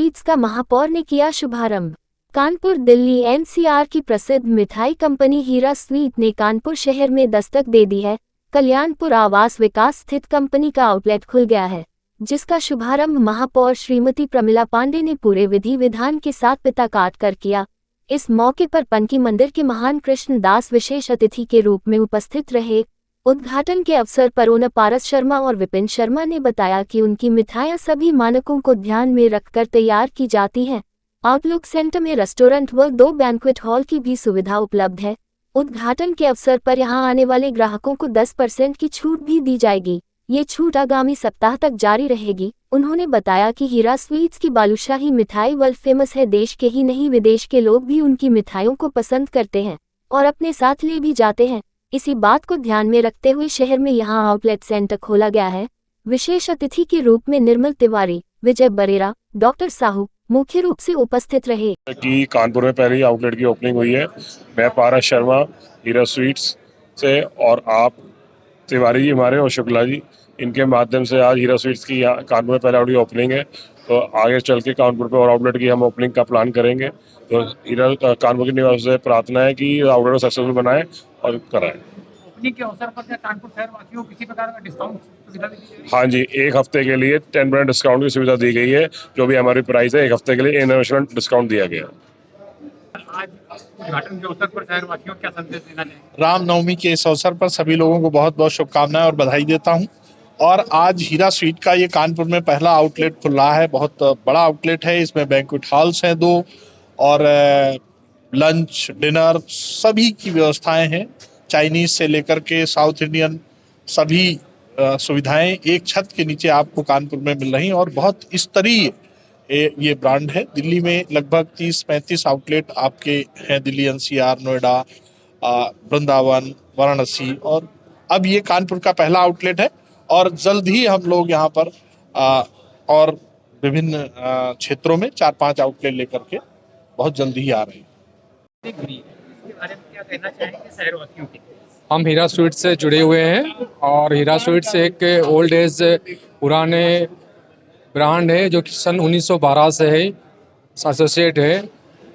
Sweets का महापौर ने किया शुभारंभ। कानपुर दिल्ली एनसीआर की प्रसिद्ध मिठाई कंपनी हीरा स्वीट ने कानपुर शहर में दस्तक दे दी है। कल्याणपुर आवास विकास स्थित कंपनी का आउटलेट खुल गया है, जिसका शुभारंभ महापौर श्रीमती प्रमिला पांडे ने पूरे विधि विधान के साथ पिता काट कर किया। इस मौके पर पनकी मंदिर के महान कृष्ण दास विशेष अतिथि के रूप में उपस्थित रहे। उद्घाटन के अवसर पर ओनर पारस शर्मा और विपिन शर्मा ने बताया कि उनकी मिठाइयां सभी मानकों को ध्यान में रखकर तैयार की जाती हैं। आउटलुक सेंटर में रेस्टोरेंट व 2 बैंक्वेट हॉल की भी सुविधा उपलब्ध है। उद्घाटन के अवसर पर यहां आने वाले ग्राहकों को 10% की छूट भी दी जाएगी। ये छूट आगामी सप्ताह तक जारी रहेगी। उन्होंने बताया कि हीरा स्वीट्स की बालूशाही मिठाई वर्ल्ड फेमस है। देश के ही नहीं विदेश के लोग भी उनकी मिठाइयों को पसंद करते हैं और अपने साथ ले भी जाते हैं। इसी बात को ध्यान में रखते हुए शहर में यहां आउटलेट सेंटर खोला गया है। विशेष अतिथि के रूप में निर्मल तिवारी, विजय बरेरा, डॉक्टर साहू मुख्य रूप से उपस्थित रहे। कि कानपुर में पहली आउटलेट की ओपनिंग हुई है। मैं पारस शर्मा हीरा स्वीट्स से और आप तिवारी जी हमारे और शुक्ला जी, इनके माध्यम से आज हीरा स्वीट्स की यहाँ कानपुर में पहले आउटलेट की ओपनिंग है। तो आगे चल के कानपुर पे और आउटलेट की हम ओपनिंग का प्लान करेंगे। तो हीरा कानपुर के निवासियों से प्रार्थना है कि आउटलेट को सक्सेसफुल बनाएं और कराएं। ओपनिंग के अवसर पर क्या कानपुर शहर वासियों को किसी प्रकार का डिस्काउंट सुविधा दी गई है? हाँ जी, 1 हफ्ते के लिए 10% डिस्काउंट की सुविधा दी गई है। जो भी हमारी प्राइस है 1 हफ्ते के लिए इनोवेशन डिस्काउंट दिया गया है। आज उद्घाटन के अवसर पर शहर वासियों को क्या संदेश देना चाहिए? रामनवमी के इस अवसर पर सभी लोगों को बहुत बहुत शुभकामनाएं और बधाई देता हूं। और आज हीरा स्वीट का ये कानपुर में पहला आउटलेट खुल रहा है। बहुत बड़ा आउटलेट है। इसमें बैंक्वेट हॉल्स हैं 2 और लंच डिनर सभी की व्यवस्थाएं हैं। चाइनीज से लेकर के साउथ इंडियन सभी सुविधाएं एक छत के नीचे आपको कानपुर में मिल रही हैं। और बहुत स्तरीय ये ब्रांड है। दिल्ली में लगभग 30-35 आउटलेट आपके हैं। दिल्ली एनसीआर, नोएडा, वृंदावन, वाराणसी और अब ये कानपुर का पहला आउटलेट है। और जल्द ही हम लोग यहाँ पर और विभिन्न क्षेत्रों में 4-5 आउटलेट लेकर के बहुत जल्द ही आ रहे हैं। क्या कहना चाहेंगे शहर वासियों के? हम हीरा स्वीट से जुड़े हुए हैं और हीरा स्वीट्स एक ओल्ड एज पुराने ब्रांड है जो कि सन 1912 से है, एसोसिएट है।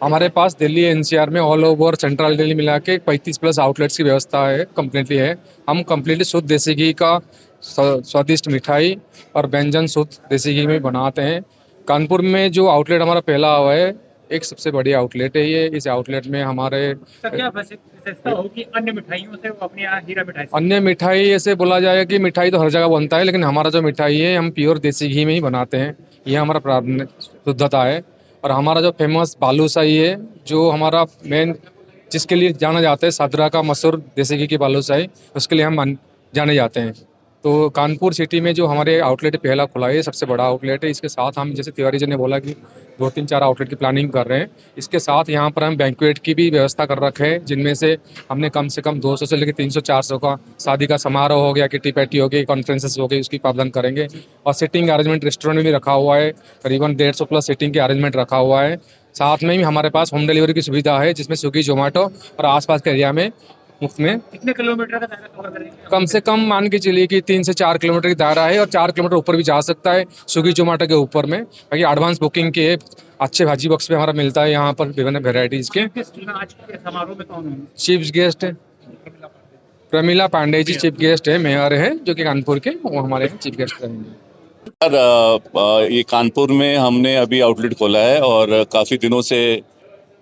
हमारे पास दिल्ली एनसीआर में ऑल ओवर सेंट्रल दिल्ली मिला के 35+ आउटलेट्स की व्यवस्था है, कम्प्लीटली है। हम कम्प्लीटली शुद्ध देसी घी का स्वादिष्ट मिठाई और व्यंजन शुद्ध देसी घी में बनाते हैं। कानपुर में जो आउटलेट हमारा पहला हुआ है, एक सबसे बड़ी आउटलेट है ये। इस आउटलेट में हमारे क्या विशेषता होगी अन्य मिठाइयों से? अपने यहाँ हीरा मिठाई अन्य मिठाई ऐसे बोला जाए कि मिठाई तो हर जगह बनता है, लेकिन हमारा जो मिठाई है हम प्योर देसी घी में ही बनाते हैं। ये हमारा प्राथमिक शुद्धता है। और हमारा जो फेमस बालूशाही है, जो हमारा मेन जिसके लिए जाना जाता है, सादरा का मशहूर देसी घी की बालूशाही, उसके लिए हम जाने जाते हैं। तो कानपुर सिटी में जो हमारे आउटलेट पहला खुला है, सबसे बड़ा आउटलेट है। इसके साथ हम, जैसे तिवारी जी ने बोला कि 2-3-4 आउटलेट की प्लानिंग कर रहे हैं। इसके साथ यहाँ पर हम बैंक्वेट की भी व्यवस्था कर रखे हैं, जिनमें से हमने कम से कम 200 से लेकर 300-400 का शादी का समारोह हो गया, किटी पैटी हो गई, कॉन्फ्रेंसेस हो गई, उसकी पालन करेंगे। और सिटिंग अरेंजमेंट रेस्टोरेंट में भी रखा हुआ है। करीबन 150+ सिटिंग के अरेंजमेंट रखा हुआ है। साथ में ही हमारे पास होम डिलीवरी की सुविधा है, जिसमें स्विगी, जोमेटो और आसपास के एरिया में मुफ्त में। कितने किलोमीटर का दायरा कवर करेंगे? कम से कम मान के चलिए कि 3 से 4 किलोमीटर की दायरा है और 4 किलोमीटर ऊपर भी जा सकता है स्विगी जोमेटो के ऊपर में। बाकी एडवांस बुकिंग के अच्छे भाजी बॉक्स पे हमारा मिलता है यहाँ पर विभिन्न वेराइटीज के। आज के समारोह में कौन होंगे? चीफ गेस्ट है प्रमिला पांडे जी, चीफ गेस्ट है, मेयर है जो कि कानपुर के, वो हमारे चीफ गेस्ट रहेंगे। ये कानपुर में हमने अभी आउटलेट खोला है और काफ़ी दिनों से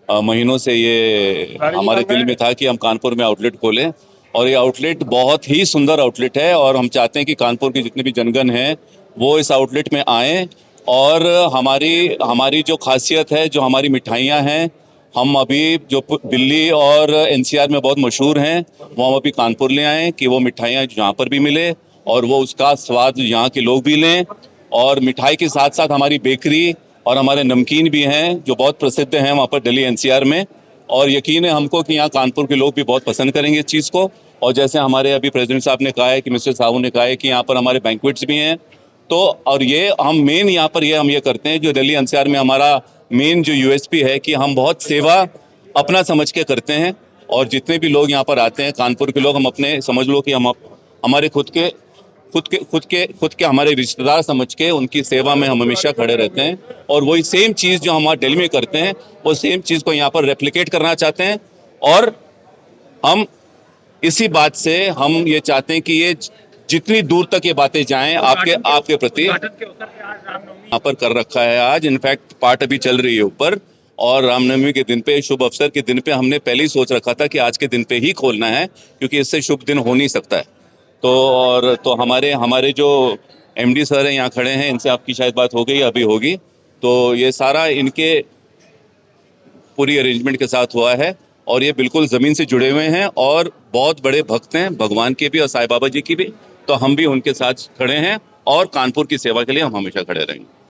महीनों से ये हमारे दिल में था कि हम कानपुर में आउटलेट खोलें। और ये आउटलेट बहुत ही सुंदर आउटलेट है और हम चाहते हैं कि कानपुर के जितने भी जनगण हैं वो इस आउटलेट में आएँ। और हमारी जो खासियत है, जो हमारी मिठाइयाँ हैं, हम अभी जो दिल्ली और एनसीआर में बहुत मशहूर हैं, वो हम अभी कानपुर ले आएँ कि वो मिठाइयाँ यहाँ पर भी मिले और वो उसका स्वाद यहाँ के लोग भी लें। और मिठाई के साथ साथ हमारी बेकरी और हमारे नमकीन भी हैं जो बहुत प्रसिद्ध हैं वहाँ पर दिल्ली एनसीआर में। और यकीन है हमको कि यहाँ कानपुर के लोग भी बहुत पसंद करेंगे इस चीज़ को। और जैसे हमारे अभी प्रेसिडेंट साहब ने कहा है कि मिस्टर साहू ने कहा है कि यहाँ पर हमारे बैंक्वेट्स भी हैं। तो और ये हम मेन यहाँ पर हम ये करते हैं, जो दिल्ली एनसीआर में हमारा मेन जो यूएसपी है कि हम बहुत सेवा अपना समझ के करते हैं। और जितने भी लोग यहाँ पर आते हैं कानपुर के लोग, हम अपने समझ लो कि हम हमारे खुद के खुद के हमारे रिश्तेदार समझ के उनकी सेवा में हम हमेशा खड़े रहते हैं। और वही सेम चीज़ जो हम दिल्ली में करते हैं वो सेम चीज़ को यहाँ पर रेप्लिकेट करना चाहते हैं। और हम इसी बात से हम ये चाहते हैं कि ये जितनी दूर तक ये बातें जाएं आपके प्रति। उद्घाटन के अवसर पे आज रामनवमी यहाँ पर कर रखा है आज, इनफैक्ट पार्ट अभी चल रही है ऊपर। और रामनवमी के दिन पे, शुभ अवसर के दिन पे हमने पहले ही सोच रखा था कि आज के दिन पे ही खोलना है, क्योंकि इससे शुभ दिन हो नहीं सकता है। तो हमारे जो एमडी सर हैं यहाँ खड़े हैं, इनसे आपकी शायद बात हो गई, अभी होगी। तो ये सारा इनके पूरी अरेंजमेंट के साथ हुआ है और ये बिल्कुल ज़मीन से जुड़े हुए हैं और बहुत बड़े भक्त हैं भगवान के भी और साईं बाबा जी की भी। तो हम भी उनके साथ खड़े हैं और कानपुर की सेवा के लिए हम हमेशा खड़े रहेंगे।